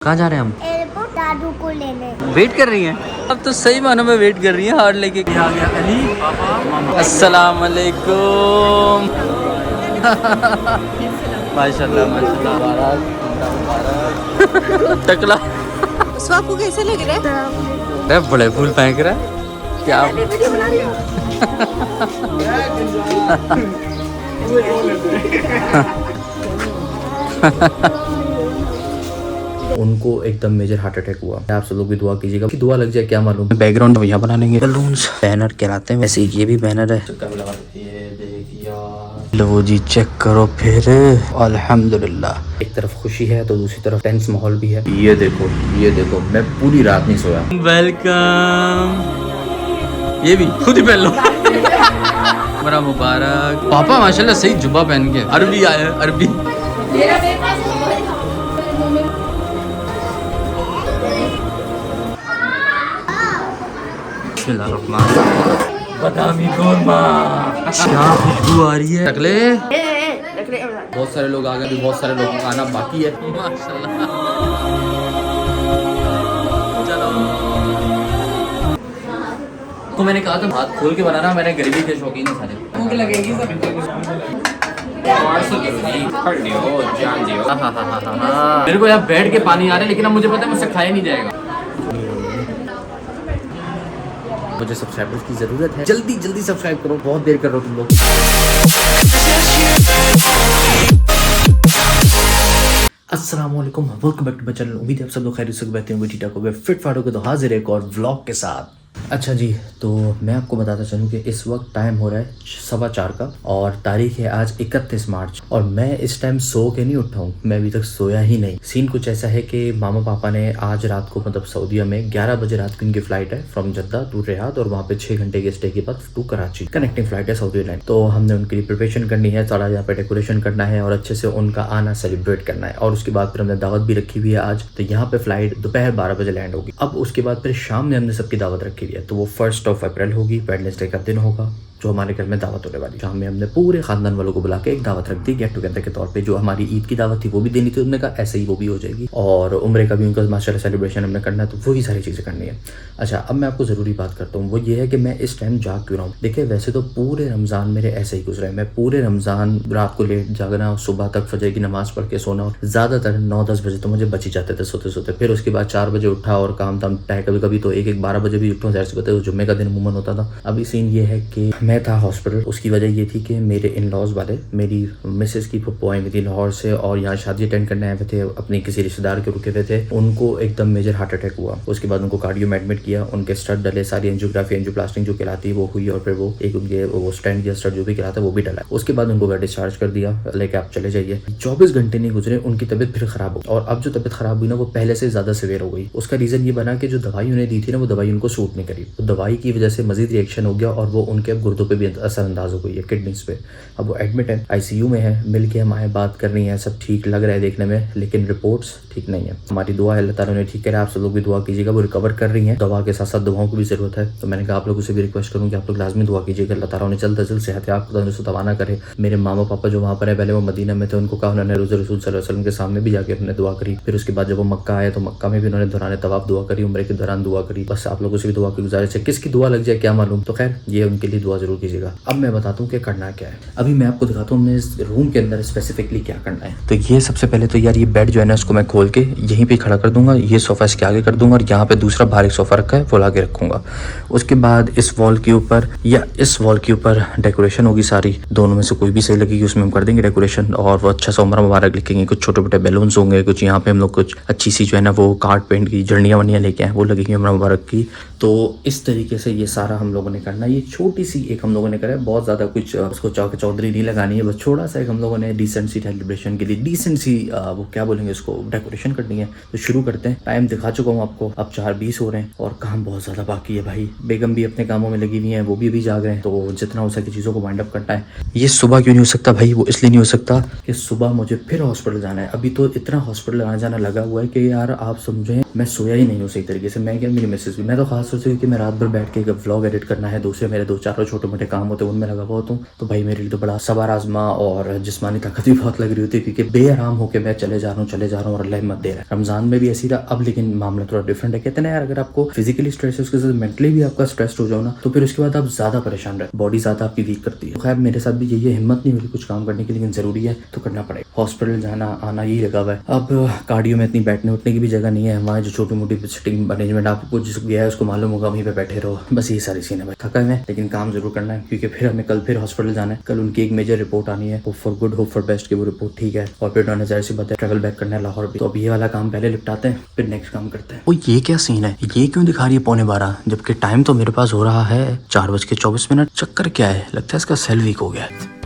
कहाँ जा रहे हैं हम? एयरपोर्ट दादू को लेने। वेट कर रही हैं? अब तो सही मानों में वेट कर रही हैं। हार्ड लेके आ गया अली पापा। अस्सलाम वालेकुम। माशाल्लाह माशाल्लाह। टकला आपको कैसे लग रहा है? अरे बड़े फूल फेंक रहा है क्या? वीडियो बना रही हो? उनको एकदम मेजर हार्ट अटैक हुआ। आप सब लोग भी दुआ कीजिएगा कि दुआ लग जाए, क्या मालूम। बैकग्राउंड यहाँ बना लेंगे। बलून्स बैनर कहलाते हैं, वैसे ये भी बैनर है। लो जी चेक करो फिर। अल्हम्दुलिल्लाह। एक तरफ खुशी है तो दूसरी तरफ टेंस माहौल भी है। ये देखो मैं पूरी रात नहीं सोया। वेलकम। ये भी खुद ही पहन लो। बड़ा मुबारक। पापा माशाल्लाह सही जुब्बा पहन के। अरबी आया अरबी। बादामी कोरमा। क्या खुशबू आ रही है। टकले बहुत सारे लोग आ गए, बहुत सारे लोग आना बाकी है। माशाल्लाह। चलो तो मैंने कहा था हाथ खोल के बनाना। मैंने गरीबी के शौकीन है सारे। भूख लगेगी मेरे को यहाँ बैठ के पानी आ रहा है, लेकिन अब मुझे पता है मुझसे खाया नहीं जाएगा। मुझे सब्सक्राइबर्स की जरूरत है। जल्दी जल्दी सब्सक्राइब करो, बहुत देर कर रहे हो तुम लोग। अस्सलाम वालेकुम, welcome back to my channel. उम्मीद है आप सब लोग खैरियत से बैठे होंगे, ठीक ठाक होंगे, फिट फाट होंगे। तो हाजिर एक और व्लॉग के साथ। अच्छा जी, तो मैं आपको बताता चलूँ कि इस वक्त टाइम हो रहा है 4:15 का और तारीख है आज 31 मार्च। और मैं इस टाइम सो के नहीं उठा हूँ, मैं अभी तक सोया ही नहीं। सीन कुछ ऐसा है कि मामा पापा ने आज रात को मतलब सऊदीया में 11 बजे रात की उनकी फ्लाइट है फ्रॉम जद्दा टू रियाद, और वहाँ पे 6 घंटे के स्टे के बाद टू कराची कनेक्टिंग फ्लाइट है सऊदी एयरलाइन। तो हमने उनके लिए प्रिपरेशन करनी है, थोड़ा यहाँ पे डेकोरेशन करना है और अच्छे से उनका आना सेलिब्रेट करना है। और उसके बाद फिर हमने दावत भी रखी हुई है आज। तो यहाँ पे फ्लाइट दोपहर 12 बजे लैंड होगी। अब उसके बाद फिर शाम में हमने सबकी दावत रखी हुई है, तो वो 1 अप्रैल होगी, वेडनेसडे का दिन होगा जो हमारे घर में दावत होने वाली। शाम में हमने पूरे खानदान वालों को बुला के एक दावत रख दी गेट टुगेदर के तौर पे। जो हमारी ईद की दावत थी वो भी देनी थी, उन्होंने कहा ऐसे ही वो भी हो जाएगी, और उम्रे का भी उनका माशाल्लाह सेलिब्रेशन हमने करना है, तो वही सारी चीज़ें करनी है। अच्छा, अब मैं आपको ज़रूरी बात करता हूँ, वो ये है कि मैं इस टाइम जाग क्यों रहा हूँ। देखिए वैसे तो पूरे रमज़ान मेरे ऐसे ही गुजरे। मैं पूरे रमज़ान रात को लेट जागना, सुबह तक फजर की नमाज़ पढ़ के सोना, ज़्यादातर 9-10 बजे तो मुझे बच ही जाते थे सोते सोते। फिर उसके बाद 4 बजे उठा और काम धाम है, कभी कभी तो 1-12 बजे भी उठूँ। जैसे बताए जुम्मे का दिन अमूमन होता था। अभी सीन ये है कि मैं था हॉस्पिटल। उसकी वजह ये थी कि मेरे इन लॉज वाले, मेरी मिसेस की पप्पू आई हुई थी लाहौर से और यहाँ शादी अटेंड करने आए हुए थे, अपने किसी रिश्तेदार के रुके हुए थे। उनको एकदम मेजर हार्ट अटैक हुआ। उसके बाद उनको कार्डियो में एडमिट किया, उनके स्टड डले, सारी एंजियोग्राफी एंजियोप्लास्टिक जो कहलाती है वो हुई, और फिर वो एक उनके वो स्टेंट या स्टड जो भी कहलाता है वो भी डला। उसके बाद उनको घर डिस्चार्ज कर दिया, लेके आप चले जाइए। 24 घंटे नहीं गुजरे, उनकी तबीयत फिर खराब हो, और अब जो तबीयत खराब हुई ना वो पहले से ज्यादा सिवियर हो गई। उसका रीजन ये बना कि जो दवाई उन्हें दी थी ना वो दवाई उनको सूट नहीं करी। तो दवाई की वजह से मजीद रिएक्शन हो गया और वो उनके अब गुर्दों पे भी असरअंदाज हो गई है, किडनीज पे। अब वो एडमिट है, आईसीयू में है। मिल के हम आए, बात कर रही है, सब ठीक लग रहा है देखने में, लेकिन रिपोर्ट्स ठीक नहीं है। हमारी दुआ है अल्लाह ताला ने ठीक करे, आप सब लोग भी दुआ कीजिएगा। वो रिकवर कर रही हैं, दवा के साथ साथ दवाओं की भी जरूरत है। तो मैंने कहा आप लोगों से भी रिक्वेस्ट करूँ कि आप लोग लाजमी दुआ कीजिएगा, अल्लाह ताला उन्हें जल्द से जल्द सेहत याब तंदुरुस्त तवाना करे। मेरे मामा पापा जो वहाँ पर है, पहले वो मदीना में थे, उनको कहा उन्होंने रोज़े रसूल सल्लल्लाहु अलैहि वसल्लम के सामने भी जाके उन्होंने दुआ करी। फिर उसके बाद जब वो मक्का आए तो मक्का में भी उन्होंने दौरान तवाफ दुआ करी, उम्रे के दौरान दुआ करी। बस आप लोगों से भी दुआ की गुजारिश है, किसकी दुआ लग जाए क्या मालूम। तो खैर ये उनके लिए दुआ जरूर कीजिएगा। अब मैं बताता हूँ कि करना क्या है। अभी मैं आपको दिखाता हूँ इस रूम के अंदर स्पेसिफिकली क्या करना है। तो ये सबसे पहले तो यार ये बेड जो है ना उसको मैं खोल के यहीं पे खड़ा कर दूंगा, ये सोफा इसके आगे कर दूंगा, और यहाँ पे दूसरा बाहर एक सोफा रखा है वो आगे रखूंगा। उसके बाद इस वॉल के ऊपर या इस वॉल के ऊपर डेकोरेशन होगी सारी, दोनों में से कोई भी सही लगेगी उसमें हम कर देंगे डेकोरेशन। और वो अच्छा सा उम्र मुबारक लिखेंगे, कुछ छोटे छोटे बैलून्स होंगे, कुछ यहाँ पे हम लोग कुछ अच्छी सी जो है ना वो कार्ड पेंट की जर्नियाँ वनियाँ लेके आए वो लगेंगी उम्र मुबारक की। तो इस तरीके से ये सारा हम लोगों ने करना है। ये छोटी सी एक हम लोगों ने करा है, बहुत ज़्यादा कुछ उसको चौधरी नहीं लगानी है, बस छोटा सा एक हम लोगों ने डिसेंट सी सेलिब्रेशन के लिए डिसेंट सी वो क्या बोलेंगे उसको डेकोरेशन करनी है। तो शुरू करते हैं। टाइम दिखा चुका हूँ आपको, अब 4:20 हो रहे हैं और काम बहुत ज़्यादा बाकी है भाई। बेगम भी अपने कामों में लगी हुई हैं, वो भी अभी जाग रहे हैं, तो जितना हो सके चीज़ों को वाइंड अप करना है। ये सुबह क्यों नहीं हो सकता भाई? वो इसलिए नहीं हो सकता कि सुबह मुझे फिर हॉस्पिटल जाना है। अभी तो इतना हॉस्पिटल आना जाना लगा हुआ है कि यार आप समझें मैं सोया ही नहीं हूँ सही तरीके से। मैं क्या, मेरी मिसेस भी, मैं तो खास खासतौर से क्योंकि मैं रात भर बैठ के एक व्लॉग एडिट करना है, दूसरे मेरे 2-4 छोटे मोटे काम होते हैं उनमें लगा हुआ होता हूँ। तो भाई मेरे लिए तो बड़ा सवार आजमा और जिस्मानी ताकत भी बहुत लग रही होती है क्योंकि बेआराम होकर मैं चले जा रहा हूँ और अल्लाह हिम्मत दे रहा है। रमजान में भी ऐसी रहा, अब लेकिन मामला थोड़ा डिफरेंट है। कहते हैं यार अगर आपको फिजिकली स्ट्रेस है उसके साथ मेंटली भी आपका स्ट्रेस हो जाओ ना तो फिर उसके बाद आप ज्यादा परेशान रहते, बॉडी ज्यादा आपकी वीक करती है। तो खैर मेरे साथ भी यही हिम्मत नहीं हो रही कुछ काम करने की, लेकिन जरूरी है तो करना पड़ेगा। हॉस्पिटल जाना आना यही लगा हुआ है। अब कार्डियो में इतनी बैठने उठने की भी जगह नहीं है, वहाँ जो छोटी मोटी सिटिंग अरेंजमेंट आपको जिसको गया है उसको मालूम होगा, वहीं पे बैठे रहो, बस यही सारी सीन है। थका है लेकिन काम जरूर करना है क्योंकि फिर हमें कल फिर हॉस्पिटल जाना है। कल उनकी एक मेजर रिपोर्ट आनी है, hope for good hope for best की वो रिपोर्ट ठीक है, और फिर उन्होंने जाहिर सी बात है ट्रैवल बैक करना है लाहौर भी। तो अब ये वाला काम पहले निपटाते हैं फिर नेक्स्ट काम करते हैं। ओ ये क्या सीन है, ये क्यों दिखा रही है 11:15 जबकि टाइम तो मेरे पास हो रहा है 4:24। चक्कर क्या है, लगता है इसका सेल वीक हो गया है।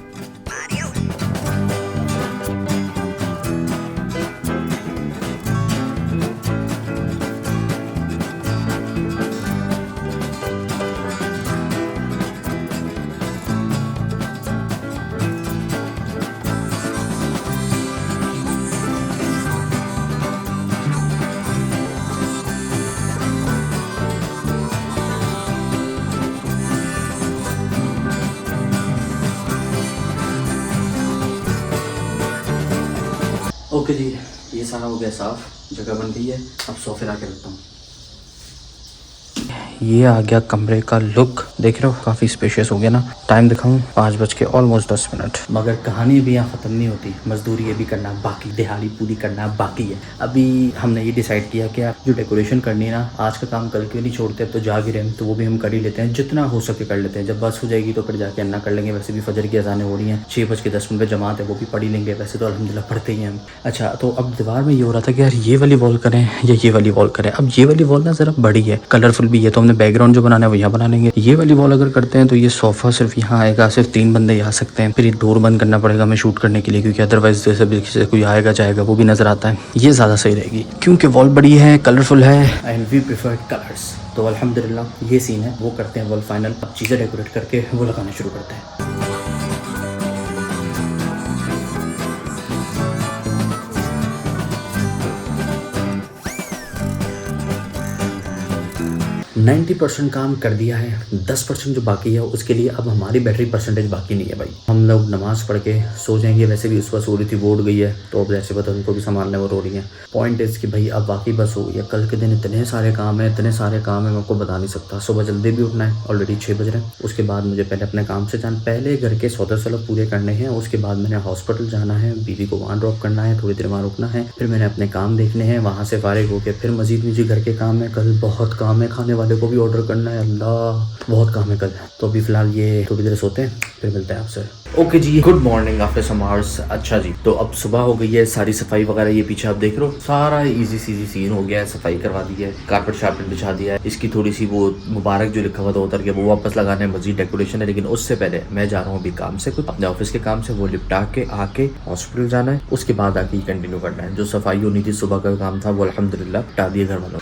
ओके जी, ये सारा हो गया साफ, जगह बन गई है। अब सोफे ला के रखता हूँ। ये आ गया कमरे का लुक, देख रहे हो काफ़ी स्पेशियस हो गया ना। टाइम दिखाऊं 5:10 मगर कहानी भी यहाँ ख़त्म नहीं होती, मजदूरी ये भी करना बाकी, दिहाड़ी पूरी करना बाकी है। अभी हमने ये डिसाइड किया कि जो डेकोरेशन करनी है ना, आज का काम कल क्यों नहीं छोड़ते, अब तो जा भी रहे हैं तो वो भी हम कर ही लेते हैं, जितना हो सके कर लेते हैं। जब बस हो जाएगी तो फिर जाके अन्ना कर लेंगे। वैसे भी फजर की अज़ानें हो रही हैं, 6:10 पे जमात है, वो भी पढ़ ही लेंगे। वैसे तो अल्हम्दुलिल्लाह पढ़ते ही हैं हम। अच्छा, तो अब दीवार में ये हो रहा था कि यार ये वाली वॉल करें या ये वाली वॉल करें। अब ये वाली वॉल ना ज़रा बड़ी है, कलरफुल भी है, तो हमने बैकग्राउंड जो बनाना है वो यहाँ बना लेंगे। ये वाली वॉल अगर करते हैं तो ये सोफा सिर्फ यहाँ आएगा, सिर्फ 3 बंदे आ सकते हैं। फिर ये डोर बंद करना पड़ेगा हमें शूट करने के लिए, क्योंकि अदरवाइज जैसे भी किसी कोई आएगा जाएगा वो भी नजर आता है। ये ज़्यादा सही रहेगी क्योंकि वॉल बड़ी है, कलरफुल है एंड वी प्रेफर कलर्स। तो अल्हम्दुलिल्लाह ये सीन है, वो करते हैं वॉल फाइनल। अब चीज़ें डेकोरेट करके वो लगाना शुरू करते हैं। 90% काम कर दिया है, 10% जो बाकी है उसके लिए अब हमारी बैटरी परसेंटेज बाकी नहीं है भाई। हम लोग नमाज पढ़ के सो जाएंगे। वैसे भी उस वक्त सो रही थी, वो उड़ गई है, तो अब जैसे पता उनको भी संभालने वो रो रही है। पॉइंट इज़ कि भाई अब बाकी बस हो गई है। कल के दिन इतने सारे काम है, मैं आपको बता नहीं सकता। सुबह जल्दी भी उठना है, ऑलरेडी 6 बज रहे हैं। उसके बाद मुझे पहले अपने काम से जाना, पहले घर के सौदे सलब पूरे करने हैं। उसके बाद मैंने हॉस्पिटल जाना है, बीवी को वहाँ ड्रॉप करना है, थोड़ी देर वहाँ रुकना है, फिर मैंने अपने काम देखने हैं, वहाँ से फारिग होकर फिर मजीद मुझे घर के काम है। कल बहुत काम है, खाने वाले को भी ऑर्डर करना है, अल्लाह बहुत काम है कल। तो अभी फिलहाल ये थोड़ी देर सोते हैं, फिर मिलते हैं आपसे। ओके जी, good morning after some hours. अच्छा जी, तो अब सुबह हो गई है, सारी सफाई वगैरह ये पीछे आप देख रहे हो, सारा इजी सीजी सीन हो गया है। सफाई करवा दी है, कारपेट शार्पेट बिछा दिया है, इसकी थोड़ी सी वो मुबारक जो लिखा हुआ था उतर के वो वापस लगाने, मजीद डेकोरेशन है। लेकिन उससे पहले मैं जा रहा हूँ अभी काम से, कुछ अपने ऑफिस के काम से, वो निपटा के आके हॉस्पिटल जाना है। उसके बाद आके कंटिन्यू करना है। जो सफाई होनी थी सुबह का काम था वो अल्हम्दुलिल्लाह निपटा दिए घर वालों।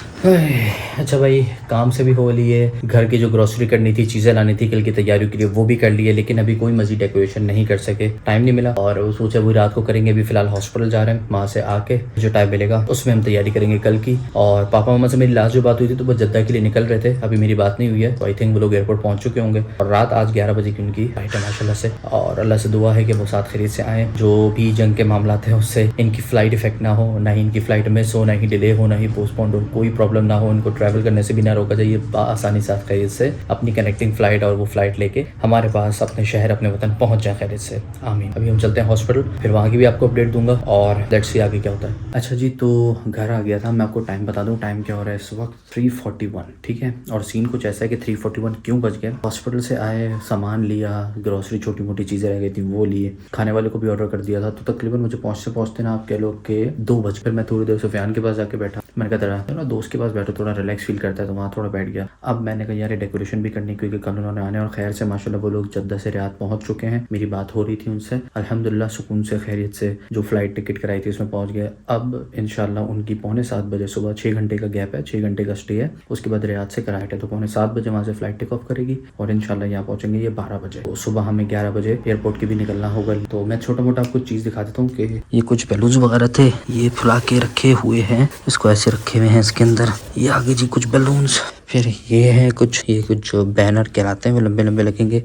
अच्छा भाई, काम से भी हो लिए, घर की जो ग्रोसरी करनी थी, चीज़ें लानी थी कल की तैयारियों के लिए, वो भी कर लिए। लेकिन अभी कोई मजीद डेकोरेशन नहीं कर सके, टाइम नहीं मिला, और वो सोचा वो रात को करेंगे। अभी फिलहाल हॉस्पिटल जा रहे हैं, वहाँ से आके जो टाइम मिलेगा उसमें हम तैयारी करेंगे कल की। और पापा मामा से मेरी लास्ट जो बात हुई थी तो वो जद्दा के लिए निकल रहे थे, अभी मेरी बात नहीं हुई है। तो आई थिंक वो लोग एयरपोर्ट पहुंच चुके होंगे। और रात आज 11 बजे की उनकी फ्लाइट है माशाल्लाह से, और अल्लाह से दुआ है कि वो साथ खरीद से आए। जो भी जंग के मामला थे उससे इनकी फ्लाइट इफेक्ट ना हो, ना ही इनकी फ्लाइट मिस हो, ना ही डिले हो, ना ही पोस्टपोन हो, कोई प्रॉब्लम ना हो, इनको ट्रैवल करने से भी ना रोका जाइए। आसानी साथ खरीद से अपनी कनेक्टिंग फ्लाइट और वो फ्लाइट लेके हमारे पास अपने शहर अपने वतन पहुंच जाए खैरियत से, आमीन। अभी हम चलते हैं हॉस्पिटल, फिर वहाँ की भी आपको अपडेट दूंगा और लेट्स सी आगे क्या होता है। अच्छा जी, तो घर आ गया था। मैं आपको टाइम बता दूं, टाइम क्या हो रहा है इस वक्त 3:41, ठीक है। और सीन कुछ ऐसा है कि 3:41 क्यों बज गया। हॉस्पिटल से आए, सामान लिया, ग्रोसरी छोटी मोटी चीज़ें रह गई थी वो लिए, खाने वाले को भी ऑर्डर कर दिया था। तो तकरीबन मुझे पहुँचते पहुँचते ना आप कह लो कि 2 बज। फिर मैं थोड़ी देर सुफियान के पास जाके बैठा, मैंने कहा तेरा थोड़ा दोस्त के पास बैठो, थोड़ा रिलैक्स फील करता है, तो वहाँ थोड़ा बैठ गया। अब मैंने कहा यार डेकोरेशन भी करनी, क्योंकि कल उन्होंने आने, और खैर से माशाल्लाह वो लोग जद्दा से रियाद पहुँच चुके हैं। मेरी बात हो रही थी उनसे, अल्हम्दुलिल्लाह सुकून से खैरियत से जो फ्लाइट टिकट कराई थी उसमें पहुँच गए। अब इंशाल्लाह उनकी 6:45 बजे सुबह, 6 घंटे का गैप है, 6 घंटे का स्टे है। उसके बाद रियाद से कराइट है, तो 7:45 बजे वहाँ से फ्लाइट टेक ऑफ करेगी और इंशाल्लाह यहाँ पहुँचेंगे ये 12 बजे। तो सुबह हमें 11 बजे एयरपोर्ट की भी निकलना होगा। तो मैं छोटा मोटा आपको चीज़ दिखा देता हूँ कि ये कुछ बैलून्स वगैरह थे, ये फुला के रखे हुए हैं, इसको ऐसे रखे हुए हैं इसके अंदर। ये आगे जी कुछ बैलून्स, फिर ये कुछ जो बैनर कहलाते हैं वो लंबे लंबे लगेंगे।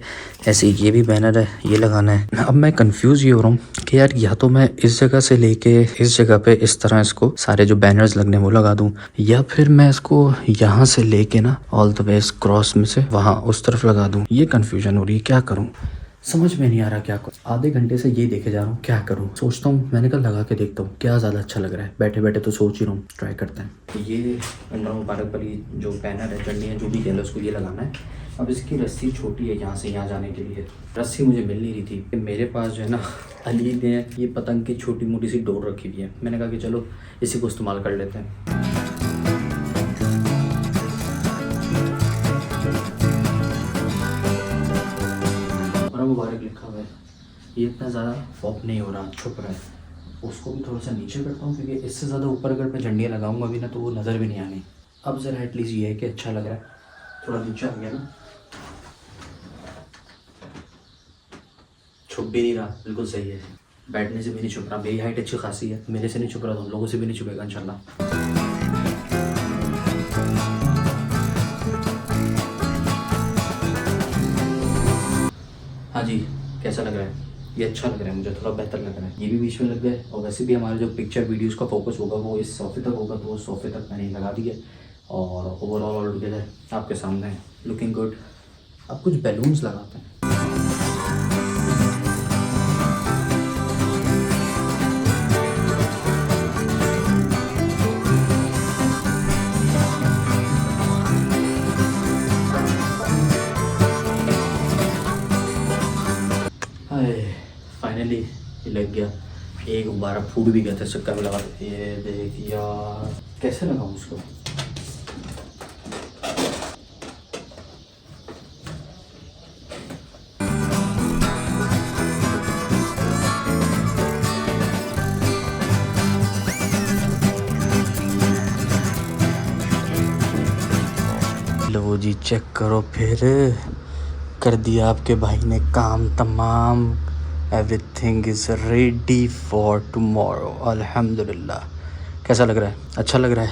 ऐसे ये भी बैनर है, ये लगाना है। अब मैं कंफ्यूज ये हो रहा हूँ कि यार या तो मैं इस जगह से लेके इस जगह पे इस तरह इसको सारे जो बैनर्स लगने वो लगा दूं, या फिर मैं इसको यहाँ से लेके ना ऑल द वे क्रॉस में से वहाँ उस तरफ लगा दूं। ये कंफ्यूजन हो रही है, क्या करूँ समझ में नहीं आ रहा क्या करूँ। आधे घंटे से ये देखे जा रहा हूँ, क्या करूँ सोचता हूँ। मैंने कल लगा के देखता हूँ क्या ज़्यादा अच्छा लग रहा है। बैठे बैठे तो सोच ही रहा हूँ, ट्राई करते हैं। तो ये अल्लाह मुबारक वाली जो बैनर है, चंडी है, जो भी कह लो उसको, ये लगाना है। अब इसकी रस्सी छोटी है, यहाँ से यहाँ जाने के लिए रस्सी मुझे मिल नहीं रही थी। मेरे पास जो है ना अली ने ये पतंग की छोटी मोटी सी डोर रखी हुई है। मैंने कहा कि चलो इसी को इस्तेमाल कर लेते हैं। मुबारक लिखा हुआ है, ये इतना ज़्यादा पॉप नहीं हो रहा, छुप रहा है। उसको भी थोड़ा सा नीचे करता हूँ क्योंकि इससे ज़्यादा ऊपर अगर मैं झंडियाँ लगाऊंगा भी ना तो वो नज़र भी नहीं आनी। अब ज़रा एटलीस्ट ये है कि अच्छा लग रहा है, थोड़ा नीचे आ गया ना, छुप भी नहीं रहा, बिल्कुल सही है। बैठने से भी नहीं छुप रहा, मेरी हाइट अच्छी खासी है, मेरे से नहीं छुप रहा तो हम लोगों से भी नहीं छुपेगा इंशाल्लाह। हाँ जी, कैसा लग रहा है? ये अच्छा लग रहा है, मुझे थोड़ा बेहतर लग रहा है। ये भी बीच में लग गए और वैसे भी हमारे जो पिक्चर वीडियोस का फोकस होगा वो इस सोफे तक होगा, तो वो सोफे तक मैंने लगा दिया और ओवरऑल ऑल टुगेदर आपके सामने लुकिंग गुड। अब कुछ बैलून्स लगाते हैं। फाइनली ये लग गया। एक गुब्बारा फूट भी गया था चक्कर में लगा। ये देख यार, कैसे लगाऊं उसको? लो जी, चेक करो, फिर कर दिया आपके भाई ने काम तमाम। Everything is ready for tomorrow, अल्हम्दुलिल्लाह। कैसा लग रहा है? अच्छा लग रहा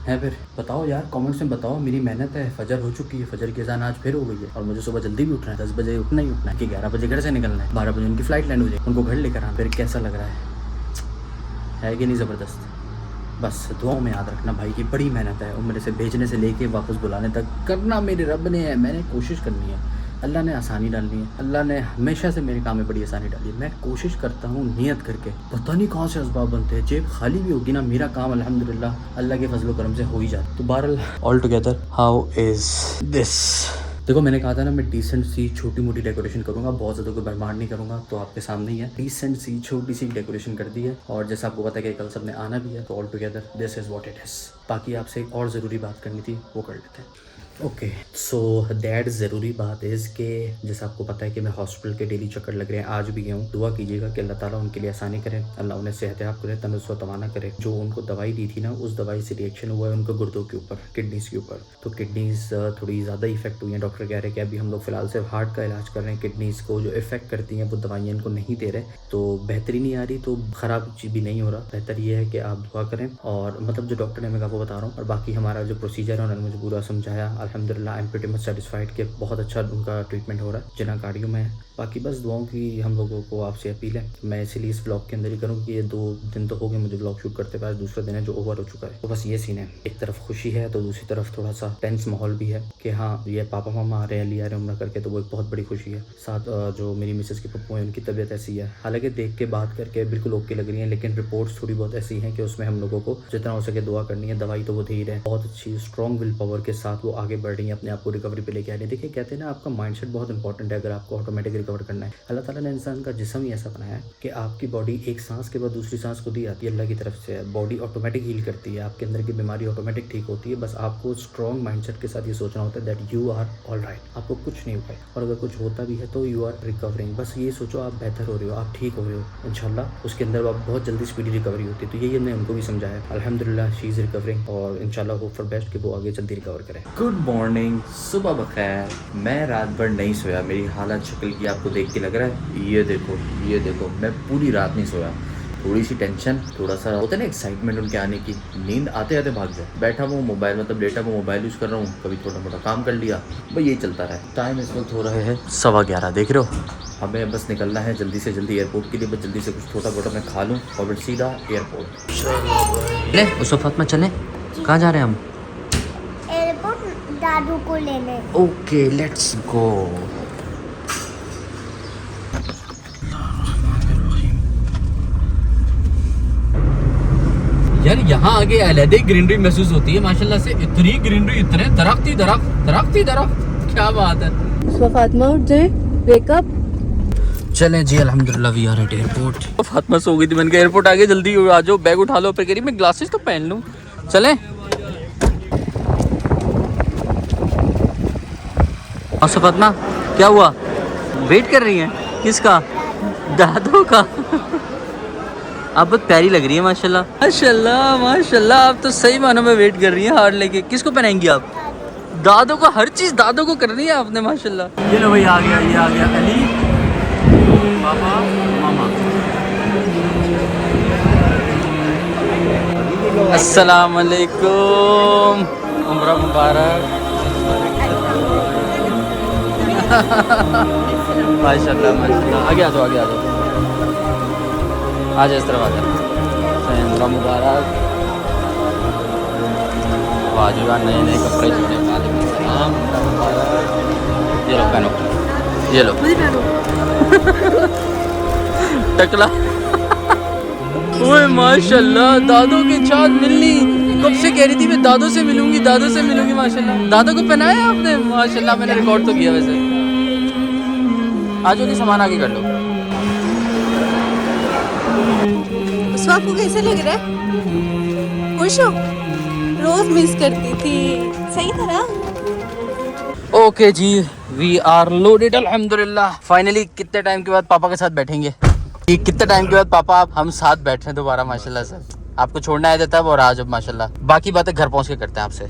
है फिर बताओ यार, कमेंट्स में बताओ। मेरी मेहनत है, फजर हो चुकी है, फजर की अज़ान आज फिर हो गई है और मुझे सुबह जल्दी भी उठना है। 10 बजे उठना ही उठना है कि 11 बजे घर से निकलना है, 12 बजे उनकी फ़्लाइट लैंड हो जाए, उनको घर लेकर आना। फिर कैसा लग रहा है कि नहीं ज़बरदस्त? बस दुआओं में याद रखना भाई की बड़ी मेहनत है। उम्र से भेजने से लेके वापस बुलाने तक करना मेरे रब ने है। मैंने कोशिश करनी है, अल्लाह ने आसानी डालनी है। अल्लाह ने हमेशा से मेरे काम में बड़ी आसानी डाली है। मैं कोशिश करता हूँ नियत करके, पता नहीं कहाँ से असबाब बनते हैं। जेब खाली भी होगी ना, मेरा काम अल्हम्दुलिल्लाह अल्लाह के फजल करम से हो ही जाता। तो बहरहाल all together how is this? देखो, मैंने कहा था ना मैं डिसेंट सी छोटी मोटी डेकोरेशन करूंगा, बहुत ज़्यादा कोई बर्बाद नहीं करूंगा। तो आपके सामने ही है, डिसेंट सी छोटी सी डेकोरेशन कर दी है। और जैसा आपको पता है कि कल सबने आना भी है, तो all together this is what it is. बाकी आपसे एक और ज़रूरी बात करनी थी, वो कर लेते हैं। ओके, सो दैट ज़रूरी बात इज़ कि जैसा आपको पता है कि मैं हॉस्पिटल के डेली चक्कर लग रहे हैं, आज भी गया हूँ। दुआ कीजिएगा कि अल्लाह ताला उनके लिए आसानी करे, अल्लाह उन्हें सेहतयाब करे, तंदुरुस्त तवाना करे। जो उनको दवाई दी थी ना, उस दवाई से रिएक्शन हुआ है उनको गुर्दों के ऊपर, किडनीज़ के ऊपर। तो किडनीज़ थोड़ी ज़्यादा इफेक्ट हुई हैं। डॉक्टर कह रहे हैं कि अभी हम लोग फ़िलहाल सिर्फ हार्ट का इलाज कर रहे हैं, किडनीज़ को जो इफेक्ट करती हैं वो दवाइयाँ इनको नहीं दे रहे। तो बेहतरी नहीं आ रही, तो ख़राब चीज़ भी नहीं हो रहा। बेहतर ये है कि आप दुआ करें, और मतलब जो डॉक्टर ने मैं आपको बता रहा हूँ। और बाकी हमारा जो प्रोसीजर है उन्होंने मुझे पूरा समझाया। अल्हम्दुलिल्लाह I am pretty much satisfied कि बहुत अच्छा उनका ट्रीटमेंट हो रहा है, जिना कार्डियो में है। बाकी बस दुआओं की हम लोगों को आपसे अपील है। मैं इसीलिए इस ब्लॉग के अंदर ही करूँ कि ये 2 दिन तो हो गए मुझे ब्लॉग शूट करते हुए, आज दूसरा दिन है जो ओवर हो चुका है। तो बस ये सीन है, एक तरफ खुशी है तो दूसरी तरफ थोड़ा सा टेंस माहौल भी है कि हाँ ये पापा मामा आ रहे हैं, लिया रहे उम्र करके, तो वो एक बहुत बड़ी खुशी है। साथ जो मेरी मिसेस के पप्पू हैं उनकी तबीयत ऐसी है, हालांकि देख के बात करके बिल्कुल ओके लग रही है, लेकिन रिपोर्ट्स थोड़ी बहुत ऐसी हैं कि उसमें हम लोगों को जितना हो सके दुआ करनी है। दवाई तो वो दे ही रहे हैं, बहुत अच्छी स्ट्रॉन्ग विल पावर के साथ वो आगे बढ़ रही है, अपने आप को रिकवरी पे लेके आ रही है। देखिए कहते हैं ना, आपका माइंडसेट बहुत इंपॉर्टेंट है अगर आपको ऑटोमेटिक रिकवर करना है। अल्लाह ताला ने इंसान का जिस्म ही ऐसा बनाया है कि आपकी बॉडी एक सांस के बाद दूसरी सांस खुद ही आती है, अल्लाह की तरफ से है। बॉडी ऑटोमेटिक हील करती है, आपके अंदर की बीमारी ऑटोमेटिक ठीक होती है। बस आपको स्ट्रॉन्ग माइंडसेट के साथ ये सोचना होता है that you are all right, आपको कुछ नहीं हुआ है, और अगर कुछ होता भी है तो यू आर रिकवरिंग। बस ये सोचो आप बेहतर हो रहे हो, आप ठीक हो रहे हो इंशाल्लाह, उसके अंदर आप बहुत जल्दी स्पीडी रिकवरी होती है। तो ये हमने उनको भी समझाया। अल्हम्दुलिल्लाह शी इज़ रिकवरिंग, और इंशाल्लाह होप फॉर बेस्ट कि वो आगे जल्दी रिकवर करें। गुड मॉर्निंग, सुबह बखैर। मैं रात भर नहीं सोया, मेरी हालत शक्ल की आपको देख के लग रहा है। ये देखो मैं पूरी रात नहीं सोया। थोड़ी सी टेंशन, थोड़ा सा होता है ना एक्साइटमेंट उनके आने की, नींद आते आते भाग जाए। बैठा हुआ मोबाइल मतलब लेटा हुआ मोबाइल यूज़ कर रहा हूँ, कभी थोड़ा मोटा काम कर लिया, भाई यही चलता रहा है। टाइम इस वक्त हो रहा है 11:15, देख रहे हो। हमें बस निकलना है जल्दी से जल्दी एयरपोर्ट के लिए, बस जल्दी से कुछ छोटा मोटा मैं खा लूँ और फिर सीधा एयरपोर्ट। ले उस वक्त में चलें, कहाँ जा रहे हैं हम? एयरपोर्ट दादू को लेने। Okay let's go. यार यहाँ आगे अलग ग्रीनरी महसूस होती है माशाल्लाह से, इतनी ग्रीनरी, इतने दरख्त ही दरख्त, दरख्त ही दरख्त, क्या बात है। फातिमा उठ जाए, वेकअप। चलें जी अल्हम्दुलिल्लाह we are at airport. Fatima सो गई थी, मैंने कहा एयरपोर्ट आगे जल्दी आ जाओ, बैग उठा लो। फिर कह रही मैं ग्लासेस तो पहन लूँ। चलें। और फातिमा क्या हुआ, वेट कर रही हैं किसका? दादू का। आप बहुत प्यारी लग रही है माशाल्लाह माशाल्लाह माशाल्लाह। आप तो सही मानों में वेट कर रही हैं हार लेके। किसको पहनाएंगी आप? दादू को, हर चीज़ दादू को करनी है आपने माशाल्लाह। ये लो भाई आ गया, ये आ गया अली, पापा, मामा। अस्सलाम वालेकुम, उम्रा मुबारक। माशाल्लाह माशाल्लाह। आगे आ जाओ, आगे आ जाओ, आज इस तरफ आ जाओ। उम्रा मुबारक। वाजिबा नए नए कपड़े चुने, ये लो पहनो, ये लो टकला। ओए माशाल्लाह, दादू के साथ मिलनी कब से कह रही थी, मैं दादू से मिलूंगी, दादू से मिलूंगी माशाल्लाह। दादू को पहनाया आपने माशाल्लाह, मैंने रिकॉर्ड तो किया वैसे। आज नहीं सामान आगे कर लो। स्वापू कैसे लग रहा है? खुश हो? रोज मिस करती थी, सही था ना? ओके जी वी आर लोडेड अल्हम्दुलिल्लाह। फाइनली कितने टाइम के बाद पापा के साथ बैठेंगे, कि कितने टाइम के बाद पापा आप हम साथ बैठ रहे हैं दोबारा माशाल्लाह से। आपको छोड़ना है तब और आज अब माशाल्लाह बाकी बातें घर पहुंच के करते हैं आपसे।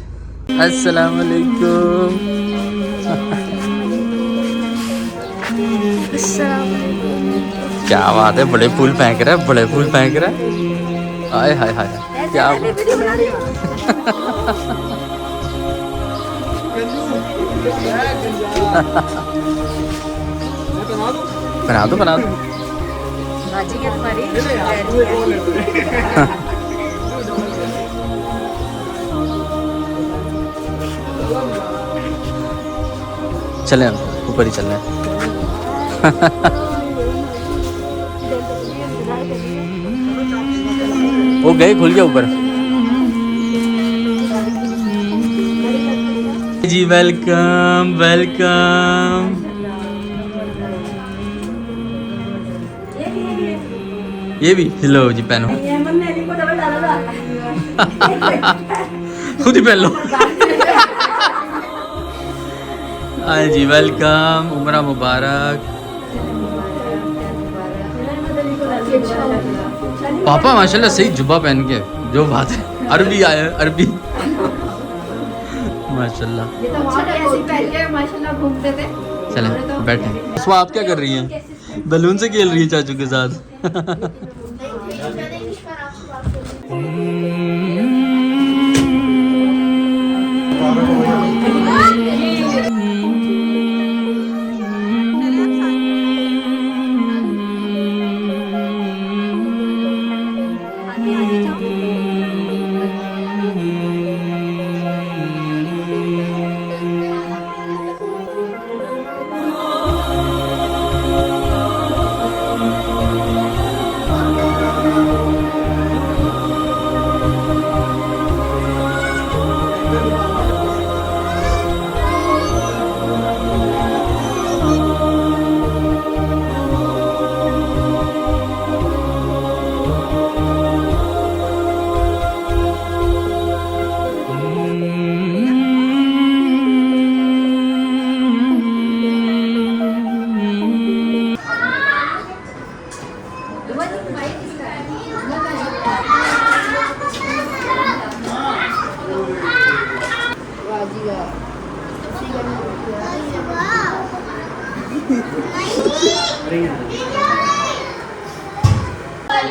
अस्सलाम वालेकुम। क्या बात है, बड़े फूल फेंक रहा है, बड़े फूल फेंक रहा है। आए हाय हाय क्या बना दो बना दो। चलें ऊपर ही चलना है। वो गए, खुल गया ऊपर जी। Welcome welcome. ये भी लो जी पहनो, खुद ही पहन लो। हाँ जी वेलकम, उम्रा मुबारक। पापा माशाल्लाह सही जुब्बा पहन के, जो बात है अरबी आया अरबी माशाल्लाह। चलें बैठे। सुबह आप क्या कर रही हैं? बैलून से खेल रही है चाचू के साथ।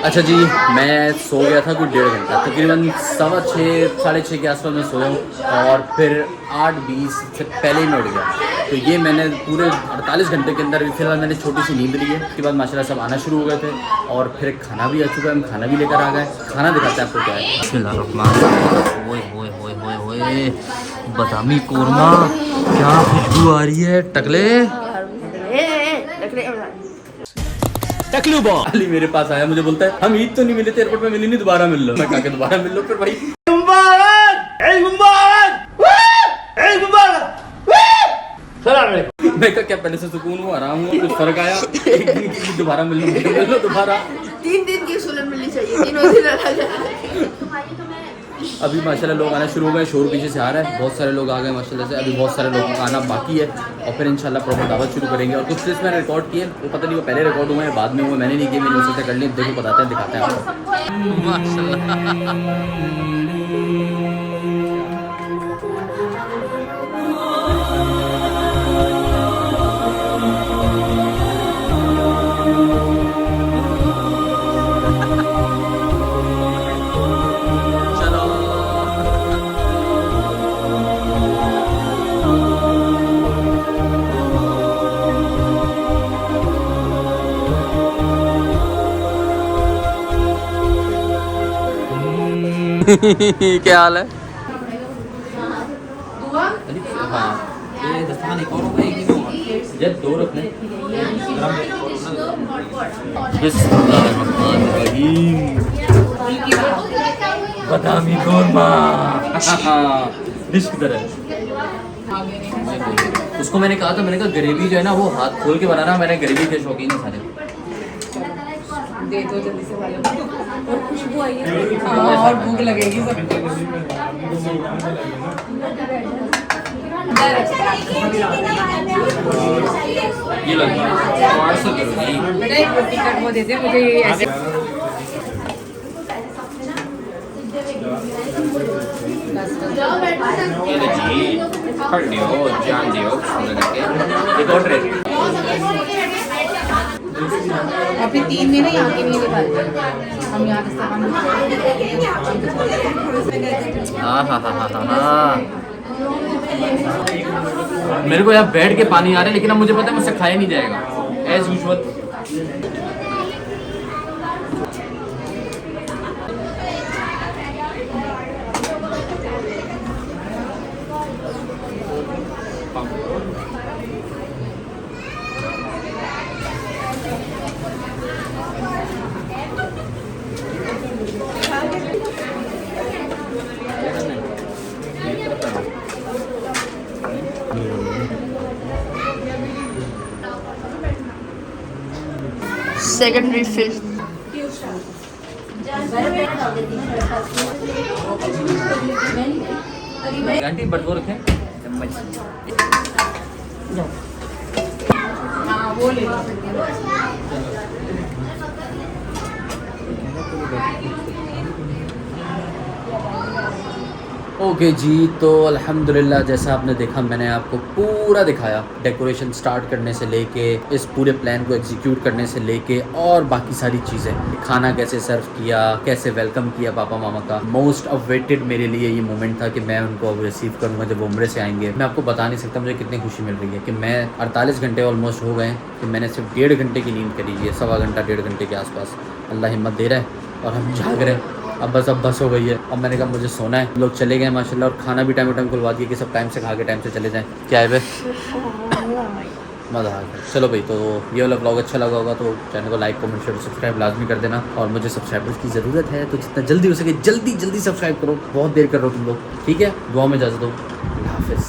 अच्छा जी, मैं सो गया था कुछ 1.5 घंटा, तकरीबन 6:15 साढ़े 6 के आसपास मैं सोया हूँ और फिर 8:20 से पहले ही मैं उठ गया। तो ये मैंने पूरे 48 घंटे के अंदर फिलहाल मैंने छोटी सी नींद ली है। उसके बाद माशाल्लाह सब आना शुरू हो गए थे और फिर खाना भी आ चुका है, हम खाना भी लेकर आ गए। खाना दिखाते हैं आपको क्या है। बिस्मिल्लाहिर्रहमानिर्रहीम। ओए बादामी कोरमा, क्या खुशबू आ रही है। टकले टकलू बॉल अली मेरे पास आया, मुझे बोलता है हम ईद तो नहीं मिले थे एयरपोर्ट में, मिली नहीं, दोबारा मिल लो। मैं कहा कि दोबारा मिल लो फिर भाई। मैं कहा क्या पहले से सुकून हूँ, आराम हूँ, कुछ फर्क आया? एक दिन की दोबारा मिल लो दोबारा। 3 दिन की सुलन मिलनी चाहिए, 3 दिन अलग। अभी माशाल्लाह लोग आना शुरू हो गए, शोर पीछे से आ रहा है, बहुत सारे लोग आ गए माशाल्लाह से। अभी बहुत सारे लोगों का आना बाकी है और फिर इंशाल्लाह प्रॉपर दावत शुरू करेंगे। और कुछ क्लिप्स मैंने रिकॉर्ड किए, वो पता नहीं वो पहले रिकॉर्ड हुए हैं बाद में हुए, मैंने नहीं किए, मैंने उससे कर लिए। देखो बताते हैं, दिखाते हैं आपको माशाल्लाह। क्या हाल है? हाँ ये दस्तरखान एक और होगा, एक ही होगा ये दो रखने। बादामी कोरमा डिश की तरह। उसको मैंने कहा था, मैंने कहा ग्रेवी जो है ना वो हाथ खोल के बनाना, मैंने ग्रेवी के शौकीन है सारे। दे दो जल्दी से वाले और खुशबू आई है। हाँ, और भूख लगेगी सबको। ये लग बेटा एक रोटी कट वो दे दे मुझे ऐसे। अभी 3 महीने यहाँ के नहीं निकालते हम, यहाँ मेरे को यहाँ बैठ के पानी आ रहा है, लेकिन अब मुझे पता है मुझसे खाया नहीं जाएगा as usual. Second refill. Aunty but वो रखें चम्मच। हाँ वो ले लो। ओके जी, तो अल्हम्दुलिल्लाह जैसा आपने देखा मैंने आपको पूरा दिखाया, डेकोरेशन स्टार्ट करने से लेके इस पूरे प्लान को एग्जीक्यूट करने से लेके और बाकी सारी चीज़ें, खाना कैसे सर्व किया, कैसे वेलकम किया पापा मामा का। मोस्ट अवेटेड मेरे लिए ये मोमेंट था कि मैं उनको अब रिसीव करूँगा जब वो उम्रे से आएंगे। मैं आपको बता नहीं सकता मुझे कितनी खुशी मिल रही है कि मैं 48 घंटे ऑलमोस्ट हो गए कि मैंने सिर्फ 1.5 घंटे की नींद करी है, 1.25 घंटा 1.5 घंटे के आसपास। अल्लाह हिम्मत दे रहा है और हम जाग रहे हैं। अब बस हो गई है। अब मैंने कहा मुझे सोना है। लोग चले गए माशाल्लाह और खाना भी टाइम खुलवा दिया कि सब टाइम से खा के टाइम से चले जाएं। क्या है भाई, मज़ा आ गया। चलो भाई, तो ये वाला ब्लॉग अच्छा लगा होगा तो चैनल को लाइक कमेंट शेयर सब्सक्राइब लाजमी कर देना। और मुझे सब्सक्राइबर्स की ज़रूरत है तो जितना जल्दी हो सके जल्दी सब्सक्राइब करो। बहुत देर कर रहे हो तुम लोग, ठीक है? दुआ में इजाज़त दो। अल्लाह हाफ़िज़।